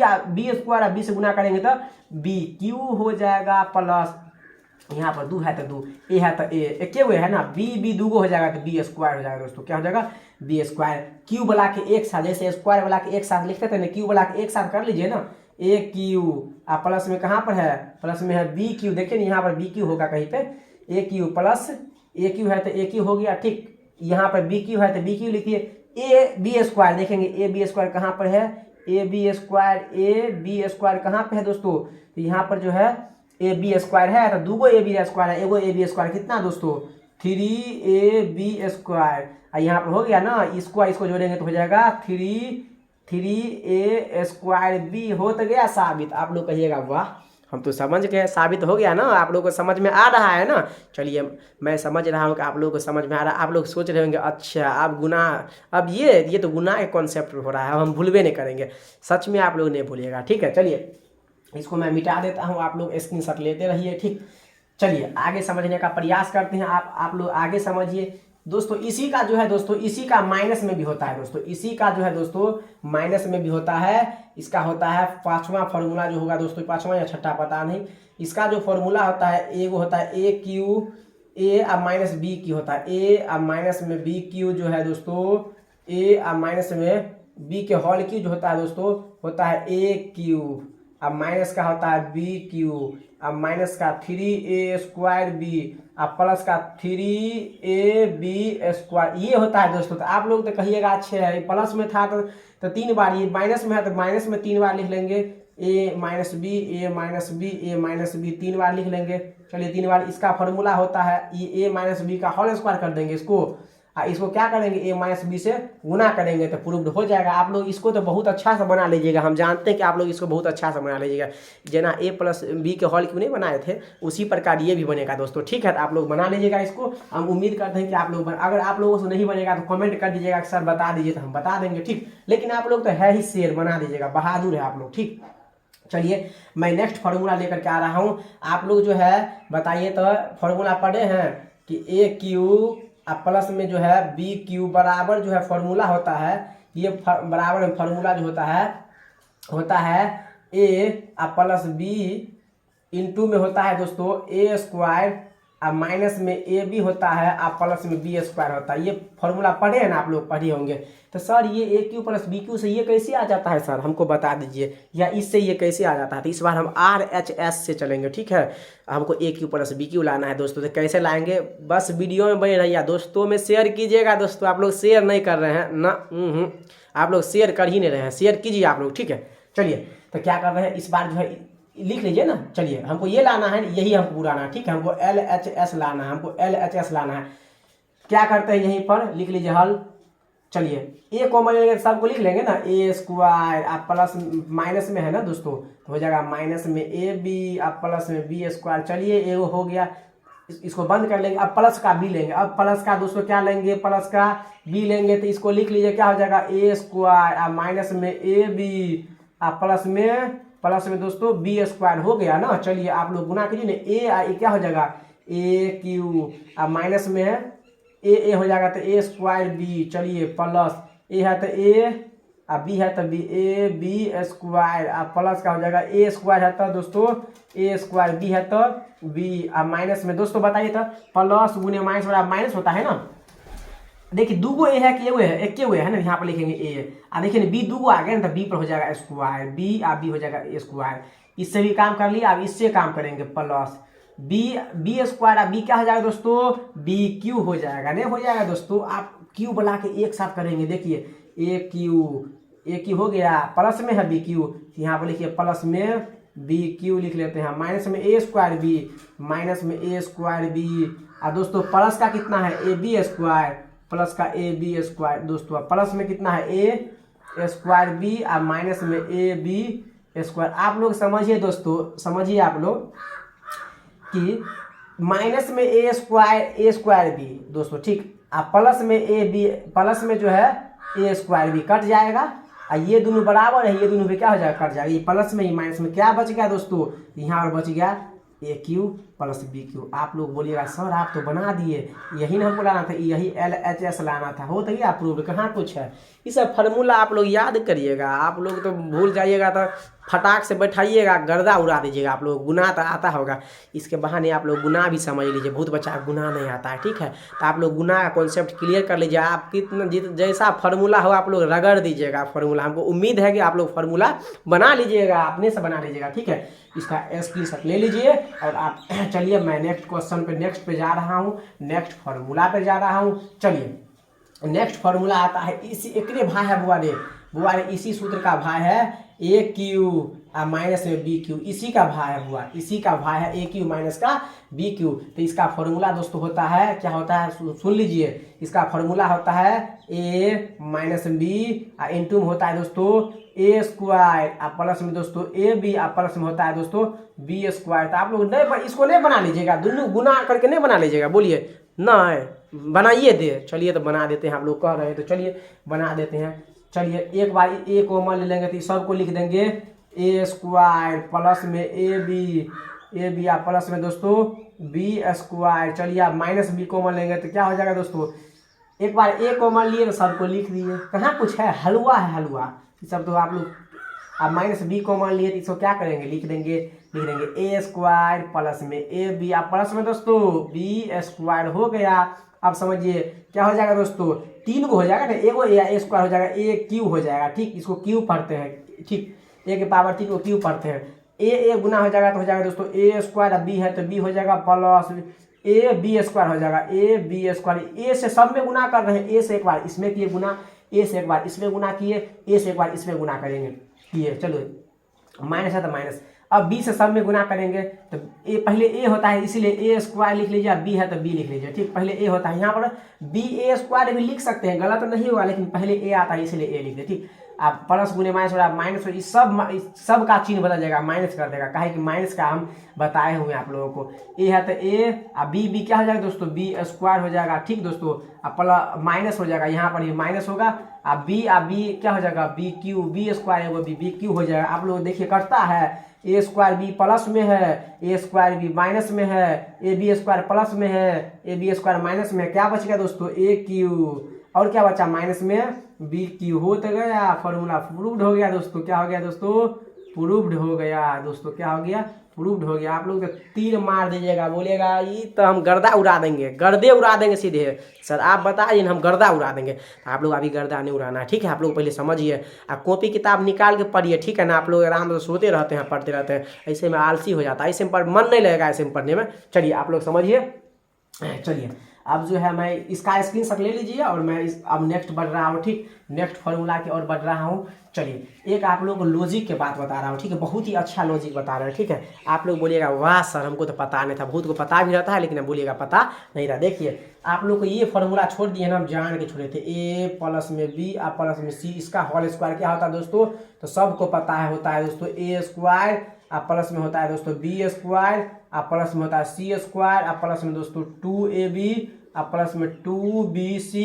A: स्क्वायर अब बी से गुना करेंगे तो बी क्यू हो जाएगा प्लस, यहाँ पर 2 है तो 2, ए है तो ए के हुए है ना, बी दूगो हो जाएगा तो बी स्क्वायर हो जाएगा दोस्तों। क्या हो जाएगा बी स्क्वायर। क्यू बुला के एक साथ, जैसे स्क्वायर बुला के एक साथ लिखते थे ना, क्यू बुला के एक साथ कर लीजिए ना, ए क्यू आ प्लस में कहाँ पर है, प्लस में है बी क्यू। देखिए ना यहाँ पर बी क्यू होगा कहीं पे, ए क्यू प्लस ए क्यू है तो ए क्यू हो गया, ठीक। यहाँ पर बी क्यू है तो बी क्यू लिखिए, ए बी स्क्वायर देखेंगे, ए बी स्क्वायर कहाँ पर है, ए बी स्क्वायर कहाँ पे है दोस्तों, तो यहाँ पर जो है ए बी स्क्वायर है तो दूगो ए बी स्क्वायर है, एगो ए बी स्क्वायर कितना दोस्तों 3ab स्क्वायर। यहाँ पर हो गया ना, इसको जोड़ेंगे तो हो जाएगा 3a स्क्वायर बी। हो तो गया साबित। आप लोग कहिएगा वाह हम तो समझ गए, साबित हो गया ना, आप लोगों को समझ में आ रहा है ना। चलिए मैं समझ रहा हूँ कि आप लोगों को समझ में आ रहा है। आप लोग सोच रहे होंगे अच्छा अब गुना, अब ये तो गुना के कॉन्सेप्ट हो रहा है, अब हम भूलवे नहीं करेंगे। सच में आप लोग नहीं भूलिएगा, ठीक है। चलिए इसको मैं मिटा देता हूँ, आप लोग स्क्रीनशॉट लेते रहिए, ठीक। चलिए आगे समझने का प्रयास करते हैं, आप लोग आगे समझिए दोस्तों। इसी का जो है दोस्तों, इसी का माइनस में भी होता है दोस्तों, इसी का जो है दोस्तों माइनस में भी होता है। इसका होता है 5वां फॉर्मूला जो होगा दोस्तों, 5वां या 6ठा पता नहीं। इसका जो फॉर्मूला होता है एगो होता है ए क्यू ए अब माइनस बी क्यू होता है, ए अब माइनस में बी क्यू जो है दोस्तों, ए अब माइनस में बी के होल क्यू जो होता है दोस्तों होता है ए क्यू, अब माइनस का होता है बी क्यू, अब माइनस का 3a स्क्वायर बी, अब प्लस का 3ab स्क्वायर, ये होता है दोस्तों। तो आप लोग तो कहिएगा अच्छे है, प्लस में था तो 3 बार, ये माइनस में है तो माइनस में 3 बार लिख लेंगे, a minus b a minus b a minus b 3 बार लिख लेंगे। चलिए 3 बार। इसका फॉर्मूला होता है ये a माइनस बी का होल स्क्वायर कर देंगे इसको क्या करेंगे a माइनस बी से गुना करेंगे तो प्रूव्ड हो जाएगा। आप लोग इसको तो बहुत अच्छा से बना लीजिएगा, हम जानते हैं कि आप लोग इसको बहुत अच्छा से बना लीजिएगा। जना a प्लस बी के होल क्यों नहीं बनाए थे उसी प्रकार ये भी बनेगा दोस्तों, ठीक है। तो आप लोग बना लीजिएगा इसको, हम उम्मीद करते हैं कि आप लोग अगर आप लोगों से नहीं बनेगा तो कमेंट कर दीजिएगा सर बता दीजिए, तो हम बता देंगे, ठीक। लेकिन आप लोग तो है ही शेर, बना दीजिएगा, बहादुर है आप लोग, ठीक। चलिए मैं नेक्स्ट फार्मूला लेकर के आ रहा हूँ। आप लोग जो है बताइए तो फार्मूला पढ़े हैं कि ए क्यू अब प्लस में जो है बी क्यू बराबर जो है फार्मूला होता है, ये बराबर में फार्मूला जो होता है ए अब प्लस बी इंटू में होता है दोस्तों ए स्क्वायर, अब माइनस में ए बी होता है, अब प्लस में बी स्क्वायर होता है। ये फार्मूला पढ़े हैं ना, आप लोग पढ़े होंगे। तो सर ये ए क्यू प्लस बी क्यू से ये कैसे आ जाता है सर, हमको बता दीजिए, या इससे ये कैसे आ जाता है। तो इस बार हम RHS से चलेंगे, ठीक है। हमको ए क्यू प्लस बी क्यू लाना है दोस्तों। तो कैसे लाएंगे, बस वीडियो में बने रहिए, दोस्तों में शेयर कीजिएगा दोस्तों। आप लोग शेयर नहीं कर रहे हैं ना, आप लोग शेयर कर ही नहीं रहे हैं, शेयर कीजिए आप लोग, ठीक है। चलिए तो क्या कर रहे हैं इस बार जो है लिख लीजिए ना। चलिए हमको ये लाना है, यही हमको पुराना है, ठीक है। हमको LHS लाना है, हमको LHS लाना है। क्या करते हैं यहीं पर लिख लीजिए हल। चलिए ए कॉमन लेंगे सबको लिख लेंगे ना, ए स्क्वायर आप प्लस माइनस में है ना दोस्तों, तो हो जाएगा माइनस में ए बी आप प्लस में बी स्क्वायर। चलिए ए हो गया, इसको बंद कर लेंगे। अब प्लस का बी लेंगे, अब प्लस का दोस्तों क्या लेंगे, प्लस का बी लेंगे। तो इसको लिख लीजिए क्या हो जाएगा ए स्क्वायर आप माइनस में ए बी आप प्लस में दोस्तों बी स्क्वायर हो गया ना। चलिए आप लोग गुना कीजिए ना, ए क्या हो जाएगा ए क्यू अब माइनस में है ए हो जाएगा तो ए स्क्वायर बी। चलिए प्लस ए है तो ए अब बी है तो बी, ए बी स्क्वायर, अब प्लस का हो जाएगा ए स्क्वायर है तो दोस्तों ए स्क्वायर, बी है तो बी, अब माइनस में दोस्तों बताइए तो प्लस गुने माइनस बराबर माइनस होता है ना। देखिए दूगो ए है कि एगो है, एक के हुए है ना, यहाँ पर लिखेंगे ए, आ देखिए बी दूगो आ गए ना तो बी पर हो जाएगा स्क्वायर, बी आ बी हो जाएगा ए स्क्वायर। इससे भी काम कर लिया, अब इससे काम करेंगे प्लस बी स्क्वायर, अब बी क्या हो जाएगा दोस्तों, बी क्यू हो जाएगा, नहीं हो जाएगा दोस्तों। आप क्यू बुला के एक साथ करेंगे, देखिए ए क्यू हो गया, प्लस में है बी क्यू, यहाँ पर लिखिए प्लस में बी क्यू लिख लेते हैं, माइनस में ए स्क्वायर बी, माइनस में ए स्क्वायर बी, और दोस्तों प्लस का कितना है ए बी स्क्वायर, प्लस का ए बी स्क्वायर, दोस्तों प्लस में कितना है ए स्क्वायर बी और माइनस में ए बी स्क्वायर। आप लोग समझिए दोस्तों, समझिए आप लोग कि माइनस में ए स्क्वायर बी दोस्तों, ठीक, अब प्लस में ए बी, प्लस में जो है ए स्क्वायर बी कट जाएगा, और ये दोनों बराबर है, ये दोनों भी क्या हो जाएगा, कट जाएगा, ये प्लस में ही माइनस में क्या बच गया दोस्तों, यहाँ पर बच गया ए क्यू प्लस बी क्यू। आप लोग बोलिएगा सर आप तो बना दिए, यही ना हमको लाना था, यही LHS लाना था, हो तो ये अप्रूव्ड, कहाँ कुछ है, ये सब फार्मूला आप लोग याद करिएगा, आप लोग तो भूल जाइएगा तो फटाक से बैठाइएगा, गर्दा उड़ा दीजिएगा। आप लोग गुना तो आता होगा, इसके बहाने आप लोग गुना भी समझ लीजिए, बहुत बच्चा गुना नहीं आता है, ठीक है, तो आप लोग गुना का कॉन्सेप्ट क्लियर कर लीजिए। आप कितना जैसा फार्मूला हो आप लोग रगड़ दीजिएगा फार्मूला, हमको उम्मीद है कि आप लोग फार्मूला बना लीजिएगा, अपने से बना लीजिएगा, ठीक है। इसका स्क्रीनशॉट ले लीजिए और आप चलिए मैं नेक्स्ट क्वेश्चन पे, नेक्स्ट पे जा रहा हूँ, नेक्स्ट फार्मूला पे जा रहा हूँ। चलिए नेक्स्ट फार्मूला आता है, इसी एक भाई है बुआ रे, इसी सूत्र का भाई है ए क्यू माइनस में बी क्यू, इसी का भाई है बुआ, इसी का भाई है ए क्यू माइनस का बी क्यू। तो इसका फार्मूला दोस्तों होता है, क्या होता है सुन लीजिए, इसका फार्मूला होता है ए माइनस बी इंटू में होता है दोस्तों ए स्क्वायर, आप प्लस में दोस्तों ए बी, आप प्लस में होता है दोस्तों बी स्क्वायर। तो आप लोग नहीं, इसको नहीं बना लीजिएगा, दोनों गुना करके नहीं बना लीजिएगा, बोलिए नहीं बनाइए दे, चलिए तो बना देते हैं, आप लोग कह रहे हैं तो चलिए बना देते हैं। चलिए एक बार ए कॉमन ले लेंगे तो सबको लिख देंगे ए स्क्वायर प्लस में ए बी आप प्लस में दोस्तों बी स्क्वायर। चलिए आप माइनस बी कॉमन लेंगे तो क्या हो जाएगा दोस्तों, एक बार ए कॉमन लिए तो सबको लिख दिए, कहाँ कुछ है, हलवा है हलवा, सब तो आप लोग। अब माइनस बी कॉमन लिए तो इसको क्या करेंगे, लिख देंगे ए स्क्वायर प्लस में ए बी, आप प्लस में दोस्तों बी स्क्वायर हो गया। अब समझिए क्या हो जाएगा दोस्तों, तीन को हो जाएगा ना, एगो ए स्क्वायर हो जाएगा, ए क्यू हो जाएगा, ठीक, इसको क्यू पढ़ते हैं, ठीक, ए के पावर 3 को क्यू पढ़ते हैं, ए गुना हो जाएगा तो हो जाएगा दोस्तों ए स्क्वायर, बी है तो बी हो जाएगा प्लस ए बी स्क्वायर हो जाएगा, ए बी स्क्वायर, ए से सब में गुना कर रहे हैं, ए से एक बार इसमें किए गुना, ए से एक बार इसमें गुना किए, ए से एक बार इसमें गुना करेंगे किए, चलो माइनस है तो माइनस। अब बी से सब में गुना करेंगे तो ए पहले ए होता है, इसीलिए ए स्क्वायर लिख लीजिए, बी है तो बी लिख लीजिए, ठीक, पहले ए होता है, यहाँ पर बी ए स्क्वायर भी लिख सकते हैं, गलत नहीं होगा, लेकिन पहले ए आता है इसलिए ए लिख दे, ठीक। आप प्लस गुने माइनस हो माइनस हो, सब का चिन्ह बदल जाएगा, माइनस कर देगा, काहे कि माइनस का हम बताए हुए आप लोगों को। ए है तो ए, अब बी क्या हो जाएगा दोस्तों, बी स्क्वायर हो जाएगा, ठीक दोस्तों, अब प्लस माइनस हो जाएगा, यहाँ पर भी माइनस होगा, अब बी क्या हो जाएगा, बी क्यू, बी स्क्वायर है वो बी क्यू हो जाएगा। आप लोग देखिए कटता है, ए स्क्वायर बी प्लस में है, ए स्क्वायर बी माइनस में है, ए बी स्क्वायर प्लस में है, ए बी स्क्वायर माइनस में, क्या बच गया दोस्तों ए क्यू, और क्या बचा माइनस में बी क्यू, हो तो गया फॉर्मूला प्रूव्ड हो गया दोस्तों, क्या हो गया दोस्तों, प्रूव्ड हो गया दोस्तों, क्या हो गया, प्रूव्ड हो गया। आप लोग तो तीर मार दीजिएगा, बोलिएगा ये तो हम गर्दा उड़ा देंगे, गर्दे उड़ा देंगे सीधे, सर आप बताइए हम गर्दा उड़ा देंगे, तो आप लोग अभी गर्दा नहीं उड़ाना है, ठीक है। आप लोग पहले समझिए, आप कॉपी किताब निकाल के पढ़िए, ठीक है ना। आप लोग आराम से सोते रहते हैं, पढ़ते रहते हैं, ऐसे में आलसी हो जाता है, ऐसे में मन नहीं लगेगा ऐसे में पढ़ने में। चलिए आप लोग समझिए, चलिए अब जो है मैं इसका स्क्रीनशॉट ले लीजिए और मैं अब नेक्स्ट बढ़ रहा हूँ, ठीक, नेक्स्ट फॉर्मूला की ओर बढ़ रहा हूँ। चलिए एक आप लोग को लॉजिक के बात बता रहा हूँ, ठीक है, बहुत ही अच्छा लॉजिक बता रहे हैं, ठीक है। आप लोग बोलिएगा वाह सर हमको तो पता नहीं था, बहुत को पता भी रहता है लेकिन बोलिएगा पता नहीं था। देखिए आप लोग को ये फॉर्मूला छोड़ दिए ना, हम जान के छोड़े थे, ए प्लस में बी और प्लस में सी, इसका होल स्क्वायर क्या होता है दोस्तों, तो सबको पता है, होता है दोस्तों ए स्क्वायर और प्लस में होता है दोस्तों बी स्क्वायर और प्लस में होता है सी स्क्वायर और प्लस में दोस्तों 2ab और प्लस में 2bc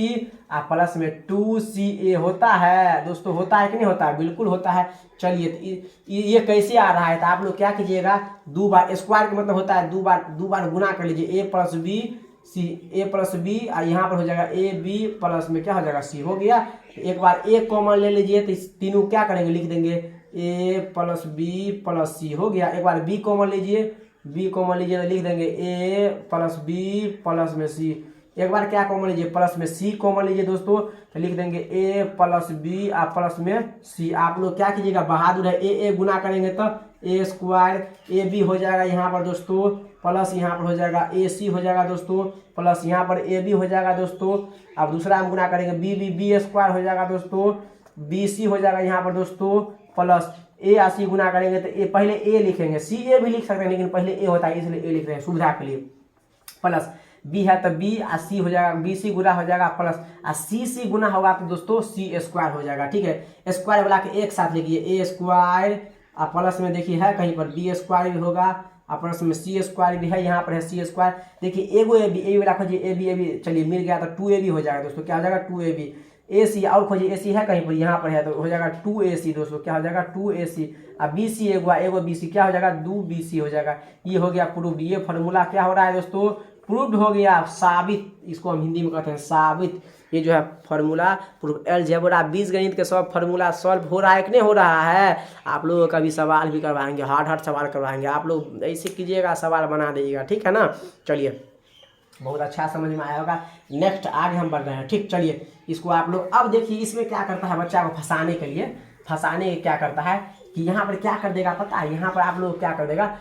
A: और प्लस में 2ca होता है दोस्तों, होता है कि नहीं होता है, बिल्कुल होता है। चलिए तो ये कैसे आ रहा है, तो आप लोग क्या कीजिएगा, दो बार स्क्वायर का मतलब होता है दो बार गुना कर लीजिए, a plus b c, a plus b, और यहाँ पर हो जाएगा ए बी प्लस में क्या हो जाएगा सी। हो गया। एक बार ए कॉमन ले लीजिए तो इस तीनों क्या करेंगे, लिख देंगे ए प्लस बी प्लस सी। हो गया। एक बार बी कॉमन लीजिए, बी कॉमन लीजिए तो लिख देंगे ए प्लस बी प्लस में सी। एक बार क्या कॉमन लीजिए, प्लस में सी कॉमन लीजिए दोस्तों, तो लिख देंगे ए प्लस बी और प्लस में सी। आप लोग क्या कीजिएगा, बहादुर है, ए गुना करेंगे तो ए स्क्वायर, ए बी हो जाएगा यहाँ पर दोस्तों, प्लस यहाँ पर हो जाएगा ए सी हो जाएगा दोस्तों, प्लस यहाँ पर ए बी हो जाएगा दोस्तों। अब दूसरा हम गुना करेंगे, बी स्क्वायर हो जाएगा दोस्तों, बी सी हो जाएगा यहाँ पर दोस्तों, प्लस ए और सी गुना करेंगे तो ए, पहले ए लिखेंगे, सी ए भी लिख सकते हैं लेकिन पहले ए होता है इसलिए ए लिख रहे हैं सुविधा के लिए। प्लस बी है तो बी और सी हो जाएगा, बी सी गुना हो जाएगा, प्लस और सी गुना होगा तो दोस्तों सी स्क्वायर हो जाएगा। ठीक है। स्क्वायर वाला के एक साथ लिखिए, ए स्क्वायर और प्लस में देखिए है कहीं पर बी स्क्वायर भी होगा और प्लस में सी स्क्वायर भी है, यहाँ पर है सी स्क्वायर। देखिए एगो ए बी वाला खोजिए, ए बी चलिए मिल गया तो 2ab हो जाएगा दोस्तों। क्या हो जाएगा 2ab। ए सी और खोजिए, ए सी है कहीं पर, यहाँ पर है तो हो जाएगा 2ac दोस्तों। क्या हो जाएगा 2ac। अब बी सी एगो बी सी, क्या हो जाएगा 2bc हो जाएगा। ये हो गया प्रूफ। ये फॉर्मूला क्या हो रहा है दोस्तों, प्रूव्ड हो गया, साबित, इसको हम हिंदी में कहते हैं साबित। ये जो है फॉर्मूला प्रूफ। अलजेब्रा बीजगणित के सब फॉर्मूला सॉल्व हो रहा है कि नहीं हो रहा है। आप लोगों का भी सवाल भी करवाएंगे, हार्ड सवाल करवाएंगे, आप लोग ऐसे कीजिएगा, सवाल बना दीजिएगा। ठीक है ना। चलिए बहुत अच्छा समझ में आया होगा। नेक्स्ट आगे हम बढ़ रहे हैं। ठीक, चलिए इसको आप लोग अब देखिए, इसमें क्या करता है बच्चा को फंसाने के लिए, फंसाने क्या करता है कि यहाँ पर क्या कर देगा पता है, यहाँ पर आप लोग क्या कर देगा,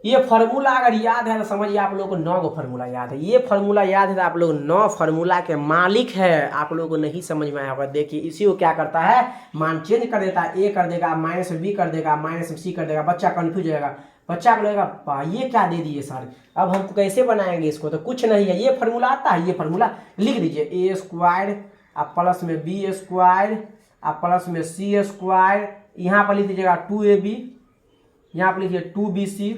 A: ये फार्मूला अगर याद है तो समझिए आप लोगों को 9 गो फार्मूला याद है। ये फार्मूला याद है तो आप लोग 9 फार्मूला के मालिक है। आप लोगों को नहीं समझ में आया होगा। देखिए इसी को क्या करता है, मान चेंज कर देता है, ए कर देगा, माइनस बी कर देगा, माइनस सी कर देगा। बच्चा कंफ्यूज हो जाएगा, बच्चा को लगेगा ये क्या दे दिए सर, अब हम कैसे बनाएंगे इसको, तो कुछ नहीं है, ये फार्मूला आता है, ये फार्मूला लिख दीजिए, ए स्क्वायर आप प्लस में बी स्क्वायर आप प्लस में सी स्क्वायर, यहाँ पर लिख दीजिएगा 2ab, यहाँ पर लिखिए 2bc,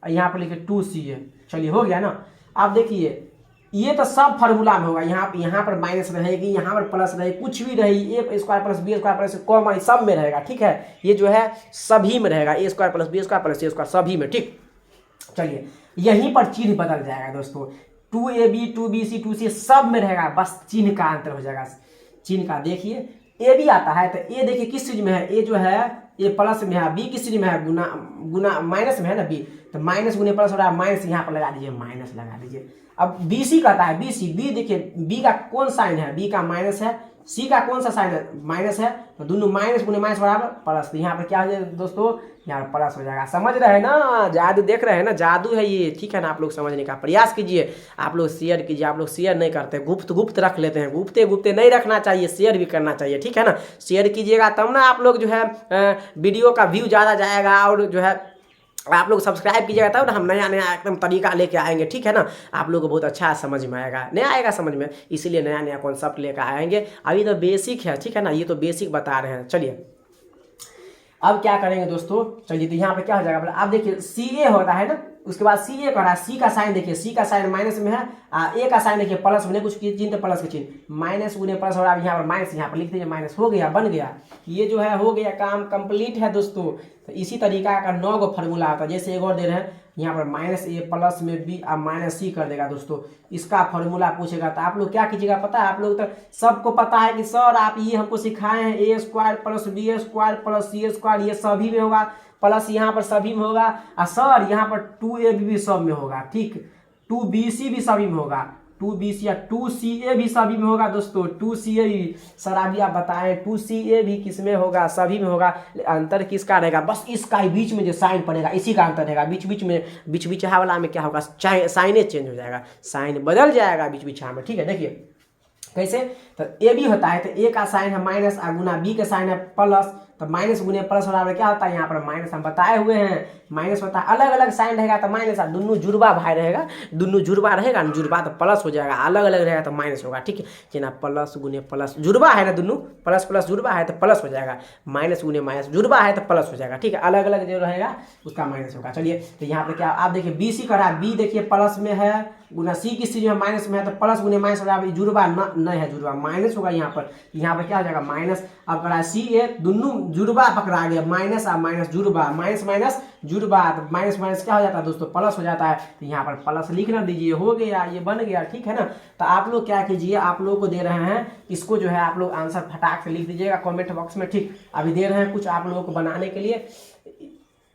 A: यहाँ पर लिखिए 2ca। चलिए हो गया ना। अब देखिए ये तो सब फार्मूला में होगा, यहाँ पर माइनस रहेगी, यहाँ पर प्लस रहेगी, कुछ भी रहेगी, A square plus B square plus comma सब में रहेगा। ठीक है, ये जो है सभी में रहेगा, A square plus B square plus C square सभी में। ठीक, चलिए यहीं पर चिन्ह बदल जाएगा दोस्तों, 2ab 2bc 2c सब में रहेगा, बस चिन्ह का अंतर हो जाएगा। चिन्ह का देखिए, ए भी आता है तो ए देखिए किस चीज में है, ए जो है ए प्लस में है, बी किस चीज में है, गुना माइनस में है ना बी, तो माइनस गुने प्लस हो रहा है, माइनस यहाँ पर लगा दीजिए, माइनस लगा दीजिए। अब बी सी कहता है, बी देखिए बी का कौन साइन है, बी का माइनस है, सी का कौन सा साइन है, माइनस है, तो दोनों माइनस गुने माइनस बराबर प्लस, तो यहाँ पर क्या हो जाएगा दोस्तों, यहाँ पर प्लस हो जाएगा। समझ रहे हैं ना, जादू देख रहे हैं ना, जादू है ये। ठीक है ना, आप लोग समझने का प्रयास कीजिए, आप लोग शेयर कीजिए। आप लोग शेयर नहीं करते, गुप्त रख लेते हैं, गुप्ते नहीं रखना चाहिए, शेयर भी करना चाहिए। ठीक है ना, शेयर कीजिएगा तब ना आप लोग जो है वीडियो का व्यू ज़्यादा जाएगा, और जो है आप लोग सब्सक्राइब कीजिएगा तब ना हम नया एकदम तरीका लेके आएंगे। ठीक है ना, आप लोग को बहुत अच्छा समझ में आएगा, नहीं आएगा समझ में, इसीलिए नया कॉन्सेप्ट लेकर आएंगे। अभी तो बेसिक है। ठीक है ना, ये तो बेसिक बता रहे हैं। चलिए अब क्या करेंगे दोस्तों, चलिए तो यहाँ पे क्या हो जाएगा, आप देखिए सी ए होता है ना, उसके बाद सी ए कर रहा है, सी का साइन देखिए, सी का साइन माइनस में है, ए का साइन देखिए प्लस में, कुछ चिन्ह प्लस के चिन्ह, माइनस गुने प्लस हो रहा है, यहाँ पर माइनस, यहाँ पर लिख दीजिए माइनस, हो गया, बन गया। ये जो है हो गया, काम कंप्लीट है दोस्तों। तो इसी तरीका का 9 गो फार्मूला आता है। जैसे एक और दे रहे हैं यहाँ पर माइनस ए प्लस में बी और माइनस सी कर देगा दोस्तों, इसका फार्मूला पूछेगा तो आप लोग क्या कीजिएगा पता है, आप लोग तो सबको पता है कि सर आप ये हमको सिखाए हैं, A square plus B square plus C square ये सभी में होगा, प्लस यहाँ पर सभी में होगा, और सर यहाँ पर 2ab भी सब में होगा। ठीक, 2bc भी सभी में होगा, 2bc या 2ca भी सभी में होगा दोस्तों, 2ca भी। सर अभी आप बताएं 2ca भी किस में होगा, सभी में होगा, अंतर किसका रहेगा, बस इसका ही बीच में जो साइन पड़ेगा इसी का अंतर रहेगा। बीच बीच वाला में क्या होगा, साइने चेंज हो जाएगा, साइन बदल जाएगा बीच में। ठीक है, देखिए कैसे, तो ए भी होता है तो ए का साइन है माइनस और गुना बी का साइन है प्लस, तो माइनस गुने प्लस बराबर क्या होता है, यहाँ पर माइनस हम बताए हुए हैं, माइनस होता है, अलग अलग साइन रहेगा तो माइनस, दोनों जुड़वा भाई रहेगा, दोनों जुड़वा रहेगा ना, जुड़वा तो प्लस हो जाएगा, अलग अलग रहेगा तो माइनस होगा। ठीक है, जेना प्लस गुने प्लस जुड़वा है ना, दोनों प्लस प्लस जुड़वा है तो प्लस हो जाएगा, माइनस गुने माइनस जुड़वा है तो प्लस हो जाएगा। ठीक है, अलग अलग जो रहेगा उसका माइनस होगा। चलिए तो यहाँ पर क्या आप देखिए बी सी कर रहा है, बी देखिए प्लस में है, गुना सी की चीज में माइनस में है, तो प्लस गुने माइनस हो जाएगा, जुड़वा नहीं है, जुड़वा माइनस होगा, यहाँ पर क्या हो जाएगा माइनस। अब करा सी ए, दोनों जुड़वा पकड़ा गया, माइनस और माइनस जुड़वा, माइनस माइनस जुड़वा, तो माइनस माइनस क्या हो जाता है दोस्तों, प्लस हो जाता है। तो यहाँ पर प्लस लिखना दीजिए, हो गया, ये बन गया, ठीक है ना। तो आप लोग क्या कीजिए, आप लोगों को दे रहे हैं, इसको जो है आप लोग आंसर फटाक से लिख दीजिएगा कमेंट बॉक्स में, ठीक। अभी दे रहे हैं कुछ आप लोगों को बनाने के लिए,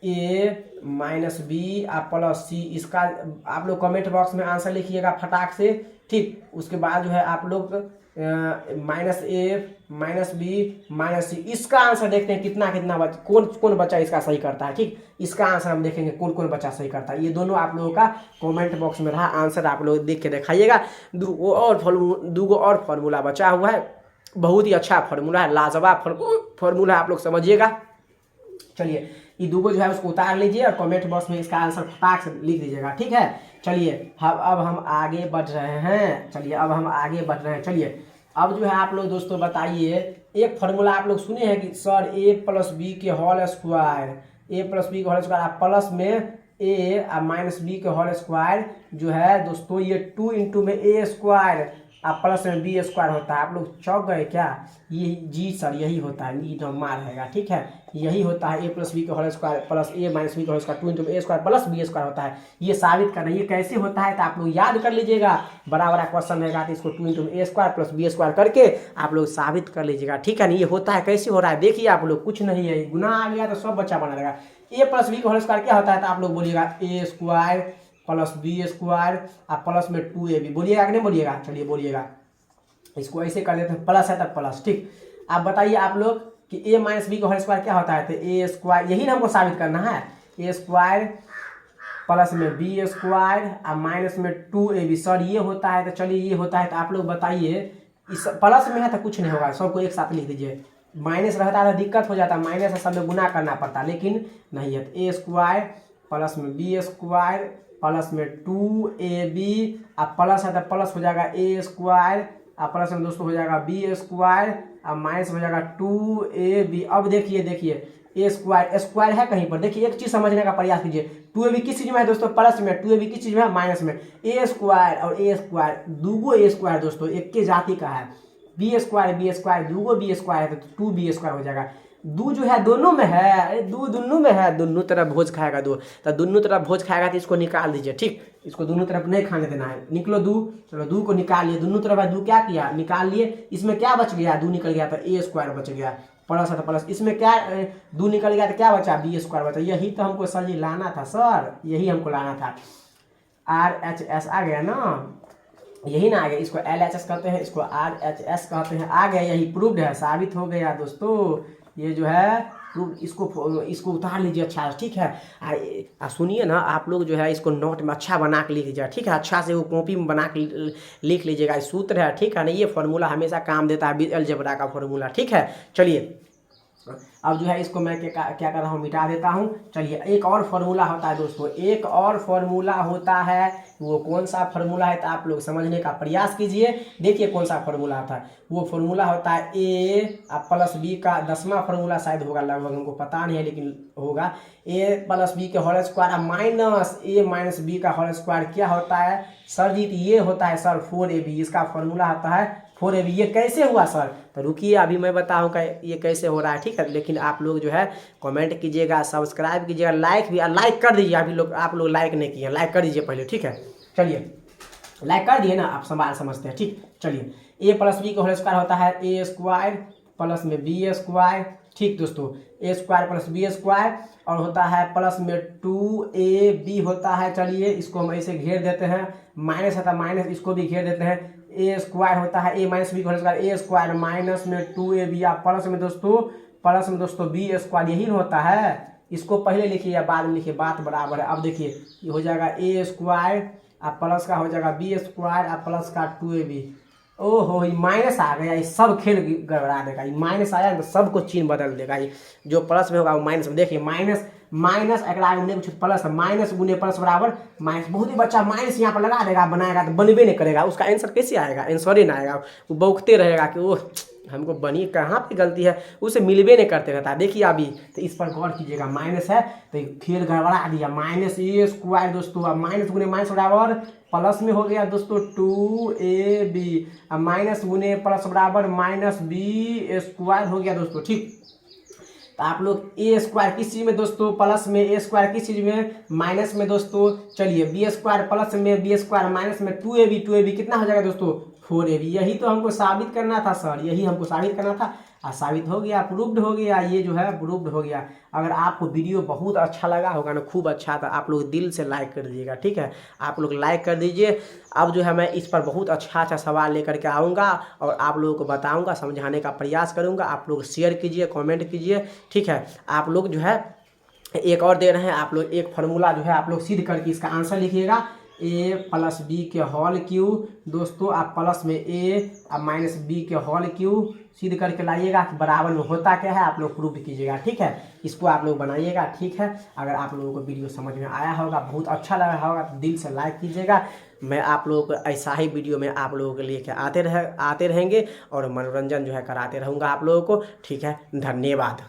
A: ए माइनस बी प्लस सी, इसका आप लोग कमेंट बॉक्स में आंसर लिखिएगा फटाक से, ठीक। उसके बाद जो है आप लोग माइनस ए माइनस बी माइनस सी, इसका आंसर देखते हैं कितना कितना कौन कौन बच्चा इसका सही करता है, ठीक। इसका आंसर हम देखेंगे कौन कौन बच्चा सही करता है। ये दोनों आप लोगों का कमेंट बॉक्स में रहा, आंसर आप लोग देख के दिखाइएगा। दो और फॉर्मूला बचा हुआ है, बहुत ही अच्छा फार्मूला है, लाजवाब फार्मूला है, आप लोग समझिएगा। चलिए ये दूगो जो है उसको उतार लीजिए और कमेंट बॉक्स में इसका आंसर फटाक से लिख दीजिएगा, ठीक है। चलिए अब हम आगे बढ़ रहे हैं, चलिए अब हम आगे बढ़ रहे हैं। चलिए अब जो है आप लोग दोस्तों बताइए, एक फार्मूला आप लोग सुने हैं कि सर ए प्लस बी के whole square, A plus B के होल स्क्वायर प्लस में ए माइनस बी के होल स्क्वायर जो है दोस्तों, ये 2 इंटू में ए स्क्वायर प्लस में बी स्क्वायर होता है। आप लोग चौंक गए क्या? ये जी सर यही होता है, ये नंबर रहेगा, ठीक है, यही होता है। ए प्लस बी का होल स्क्वायर प्लस ए माइनस बी का whole square 2 into A square plus B square होता है। ये साबित करना, ये कैसे होता है तो आप लोग याद कर लीजिएगा, बड़ा बड़ा क्वेश्चन रहेगा तो इसको 2 into A square plus B square करके आप लोग साबित कर लीजिएगा, ठीक है ना। ये होता है, कैसे हो रहा है देखिए आप लोग, कुछ नहीं है, गुना आ गया तो सब बच्चा बना रहेगा। ए प्लस बी का होल स्क्वायर क्या होता है तो आप लोग बोलिएगा A square plus B square plus में 2ab, बोलिएगा कि नहीं बोलिएगा? चलिए बोलिएगा, इसको ऐसे कर देते हैं, प्लस है तब प्लस, ठीक। आप बताइए आप लोग कि ए माइनस बी का होल स्क्वायर क्या होता है, तो ए स्क्वायर, यही ना हमको साबित करना है, ए स्क्वायर प्लस में बी स्क्वायर और माइनस में 2ab, सर ये होता है। तो चलिए ये होता है, तो आप लोग बताइए, इस प्लस में है तो कुछ नहीं होगा, सबको एक साथ लिख दीजिए। माइनस रहता है तो दिक्कत हो जाता है, माइनस से सब में गुना करना पड़ता, लेकिन नहीं है। तो ए स्क्वायर प्लस में बी स्क्वायर प्लस में 2ab प्लस है तो प्लस हो जाएगा ए स्क्वायर प्लस में दोस्तों हो जाएगा बी स्क्वायर माइनस हो जाएगा 2ab। अब देखिए ए स्क्वायर स्क्वायर है कहीं पर, देखिए एक चीज समझने का प्रयास कीजिए, 2ab किस चीज में है दोस्तों, प्लस में, 2ab किस चीज में है, माइनस में। ए स्क्वायर और ए स्क्वायर, दूगो ए स्क्वायर दोस्तों एक के जाति का है, बी स्क्वायर दूगो बी स्क्वायर है तो 2b स्क्वायर हो जाएगा। दू जो है दोनों में है, दू दोनों में है, दोनों तरफ भोज खाएगा दो, तो दोनों तरफ भोज खाएगा तो इसको निकाल दीजिए, ठीक। इसको दोनों तरफ नहीं खाने देना है, निकलो दू, चलो दू को निकाल लिए, दोनों तरफ है, दू क्या किया निकाल लिए, इसमें क्या बच गया, दू निकल गया तो ए स्क्वायर बच गया, प्लस है तो प्लस, इसमें क्या दू निकल गया तो क्या बचा, बी स्क्वायर बचा। यही तो हमको सर जी लाना था, सर यही हमको लाना था। RHS आ गया ना, यही ना आ गया, इसको LHS कहते हैं, इसको RHS कहते हैं, आ गया, यही प्रूव्ड है, साबित हो गया दोस्तों। ये जो है इसको उतार लीजिए अच्छा, ठीक है। सुनिए ना, आप लोग जो है इसको नोट में अच्छा बना के लिख लीजिएगा, ठीक है, अच्छा से वो कॉपी में बना के लिख लीजिएगा, ये सूत्र है, ठीक है ना। ये फार्मूला हमेशा काम देता है, अलजेब्रा का फार्मूला, ठीक है। चलिए अब जो है इसको मैं क्या कर रहा हूँ, मिटा देता हूँ। चलिए एक और फार्मूला होता है दोस्तों, एक और फार्मूला होता है, वो कौन सा फार्मूला है तो आप लोग समझने का प्रयास कीजिए। देखिए कौन सा फार्मूला होता है, वो फार्मूला होता है ए प्लस बी का 10वां फार्मूला शायद होगा, लगभग हमको पता नहीं है लेकिन होगा। ए प्लस बी के होल स्क्वायर माइनस ए माइनस बी का होल स्क्वायर क्या होता है सर जी, ये होता है सर 4ab, इसका फार्मूला होता है 4ab। ये कैसे हुआ सर, तो रुकिए अभी मैं बताऊँ ये कैसे हो रहा है, ठीक है। लेकिन आप लोग जो है कमेंट कीजिएगा, सब्सक्राइब कीजिएगा, लाइक कर दीजिए। अभी आप लोग लाइक नहीं किए, लाइक कर दीजिए पहले, ठीक है। चलिए लाइक कर दिए ना, आप समझते हैं, ठीक। चलिए ए प्लस बी का होल स्क्वायर होता है ए स्क्वायर प्लस में बी स्क्वायर, ठीक दोस्तों, A square plus B square और होता है प्लस में 2ab होता है। चलिए इसको हम ऐसे घेर देते हैं, माइनस है तो माइनस, इसको भी घेर देते हैं। ए स्क्वायर होता है ए माइनस बी का होल स्क्वायर, ए स्क्वायर माइनस में 2ab प्लस में दोस्तों बी स्क्वायर, यही होता है। इसको पहले लिखिए या बाद में लिखिए, बात बराबर है। अब देखिए ये हो जाएगा ए स्क्वायर प्लस का हो जाएगा बी स्क्वायर प्लस का 2ab। ओहो ये माइनस आ गया, ये सब खेल गड़बड़ा देगा, ये माइनस आया तो सबको चिन्ह बदल देगा। ये जो प्लस में होगा वो माइनस में, देखिए माइनस अगला कुछ प्लस, माइनस गुने प्लस बराबर माइनस। बहुत ही बच्चा माइनस यहाँ पर लगा देगा, बनाएगा तो बनबे नहीं करेगा, उसका आंसर कैसे आएगा, आंसर ही ना आएगा, वो बौखते रहेगा कि वो हमको बनी कहाँ पे गलती है, उसे मिलबे नहीं करते रहता है। देखिए अभी तो इस पर गौर कीजिएगा, माइनस है तो खेल गड़बड़ा दिया, माइनस ए स्क्वायर दोस्तों, माइनस गुने माइनस बराबर प्लस में हो गया दोस्तों 2ab, माइनस गुने प्लस बराबर माइनस बी स्क्वायर हो गया दोस्तों, ठीक। तो आप लोग ए स्क्वायर किस चीज़ में दोस्तों, प्लस में, ए स्क्वायर किस चीज़ में, माइनस में दोस्तों। चलिए बी स्क्वायर प्लस में, बी स्क्वायर माइनस में, 2ab कितना हो जाएगा दोस्तों, 4ab। यही तो हमको साबित करना था सर, यही हमको साबित करना था और साबित हो गया, प्रूव्ड हो गया, ये जो है प्रूव्ड हो गया। अगर आपको वीडियो बहुत अच्छा लगा होगा ना, खूब अच्छा, तो आप लोग दिल से लाइक कर दीजिएगा, ठीक है, आप लोग लाइक कर दीजिए। अब जो है मैं इस पर बहुत अच्छा सवाल लेकर के आऊँगा और आप लोगों को बताऊँगा, समझाने का प्रयास करूँगा। आप लोग शेयर कीजिए, कॉमेंट कीजिए, ठीक है। आप लोग जो है एक और दे रहे हैं, आप लोग एक फार्मूला जो है आप लोग सिद्ध करके इसका आंसर लिखिएगा, ए प्लस बी के होल क्यूब। दोस्तों आप प्लस में ए और माइनस बी के होल क्यूब सिद्ध करके लाइएगा कि बराबर में होता क्या है, आप लोग प्रूव कीजिएगा, ठीक है। इसको आप लोग बनाइएगा, ठीक है। अगर आप लोगों को वीडियो समझ में आया होगा, बहुत अच्छा लगा होगा, तो दिल से लाइक कीजिएगा। मैं आप लोगों को ऐसा ही वीडियो में आप लोगों के लिए आते रहेंगे और मनोरंजन जो है कराते रहूँगा आप लोगों को, ठीक है। धन्यवाद।